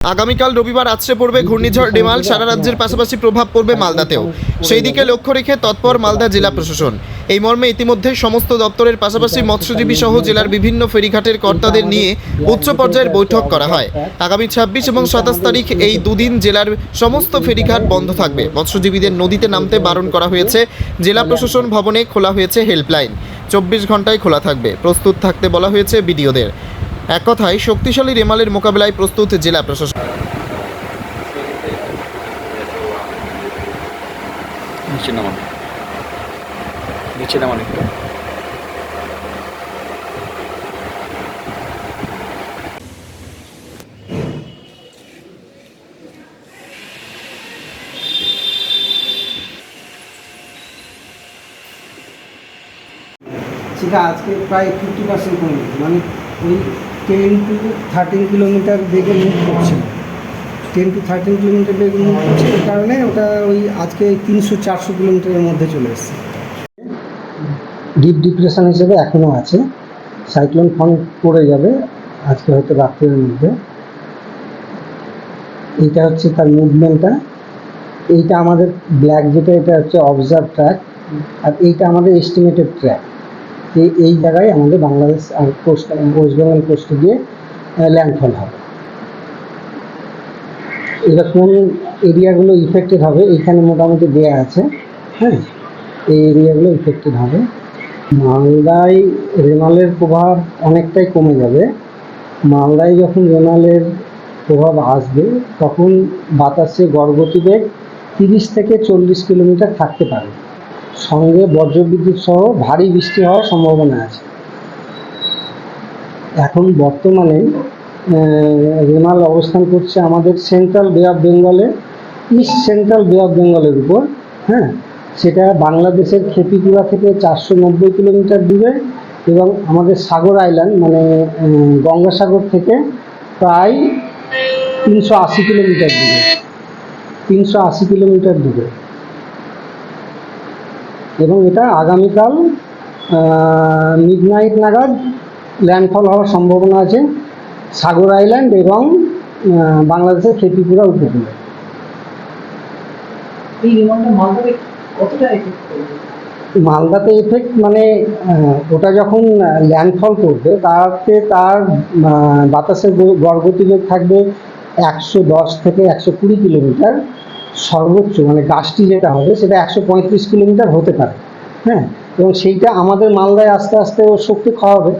আগামীকাল রবিবার আছড়ে পড়বে ঘূর্ণিঝড় রেমাল। সারা রাজ্যের পাশাপাশি প্রভাব পড়বে মালদাতেও। সেই দিকে লক্ষ্য রেখে তৎপর মালদা জেলা প্রশাসন। এই মর্মে ইতিমধ্যে সমস্ত দপ্তরের পাশাপাশি মৎস্যজীবী সহ জেলার বিভিন্ন ফেরিঘাটের কর্তাদের নিয়ে উচ্চ পর্যায়ের বৈঠক করা হয়। আগামী 26 এবং 27 তারিখ এই দুদিন জেলার সমস্ত ফেরিঘাট বন্ধ থাকবে। মৎস্যজীবীদের নদীতে নামতে বারণ করা হয়েছে। জেলা প্রশাসন ভবনে খোলা হয়েছে হেল্পলাইন, 24 ঘন্টায় খোলা থাকবে। প্রস্তুত থাকতে বলা হয়েছে বিডিওদের। এক কথায় শক্তিশালী রেমালের মোকাবেলায় প্রস্তুত জেলা প্রশাসন। নিচে নামান একটু। সেটা আজকে প্রায় 50% কমে গেছে, মানে ওই 10 to 13 কিলোমিটার বেগে মুভ করছে। 10 to 13 কিলোমিটার বেগে মুভ করছে, এই কারণে ওটা ওই আজকে 300-400 কিলোমিটারের মধ্যে চলে এসেছে। ডিপ ডিপ্রেশন হিসেবে এখনও আছে। সাইক্লোন ফ্রন্ট পড়ে যাবে আজকে হয়তো রাত্রের মধ্যে। এইটা হচ্ছে তার মুভমেন্টটা। এইটা আমাদের ব্ল্যাক যেটা, এটা হচ্ছে অবজার্ভ ট্র্যাক, আর এইটা আমাদের এস্টিমেটেড ট্র্যাক। এই জায়গায় আমাদের বাংলাদেশ আর কোস্ট, ওয়েস্ট বেঙ্গল কোস্টে গিয়ে ল্যান্ডফল হবে। এবার কোন এরিয়াগুলো ইফেক্টেড হবে এইখানে মোটামুটি দেওয়া আছে। হ্যাঁ, এই এরিয়াগুলো ইফেক্টেড হবে। মালদায় রেমালের প্রভাব অনেকটাই কমে যাবে। মালদায় যখন রেমালের প্রভাব আসবে তখন বাতাসে গড়গতিবেগ 30 থেকে 40 কিলোমিটার থাকতে পারে, সঙ্গে বজ্রবিদ্যুৎ সহ ভারী বৃষ্টি হওয়ার সম্ভাবনা আছে। এখন বর্তমানে রেমাল অবস্থান করছে আমাদের সেন্ট্রাল বে অফ বেঙ্গলে, ইস্ট সেন্ট্রাল বে অফ বেঙ্গলের উপর। হ্যাঁ, সেটা বাংলাদেশের খেপিপুরা থেকে 490 কিলোমিটার দূরে, এবং আমাদের সাগর আইল্যান্ড মানে গঙ্গাসাগর থেকে প্রায় 380 কিলোমিটার দূরে। 380 কিলোমিটার দূরে। এবং এটা আগামীকাল মিডনাইট নাগাদ ল্যান্ডফল হওয়ার সম্ভাবনা আছে সাগর আইল্যান্ড এবং বাংলাদেশের খেপিপুরা উপকূলে। এই রেমালটা মালদাতে কতটা এফেক্ট করবে? মালদাতে এফেক্ট মানে ওটা যখন ল্যান্ডফল করবে তাতে তার বাতাসের গড়গতিবেগ থাকবে 110 থেকে 120 কিলোমিটার সর্বোচ্চ, মানে গাছটি যেটা হবে সেটা 135 কিলোমিটার হতে পারে। হ্যাঁ, এবং সেইটা আমাদের মালদায় আস্তে আস্তে ও শক্তি খাওয়াবে।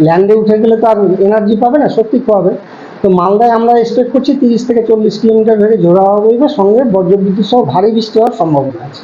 ল্যান্ডে উঠে গেলে তো আর এনার্জি পাবে না, শক্তি খাওয়াবে। তো মালদায় আমরা এক্সপেক্ট করছি 30 থেকে 40 কিলোমিটার ভেবে ঝোড়ো হাওয়া বইবে, সঙ্গে বজ্রবিদ্যুৎ সহ ভারী বৃষ্টি হওয়ার সম্ভাবনা আছে।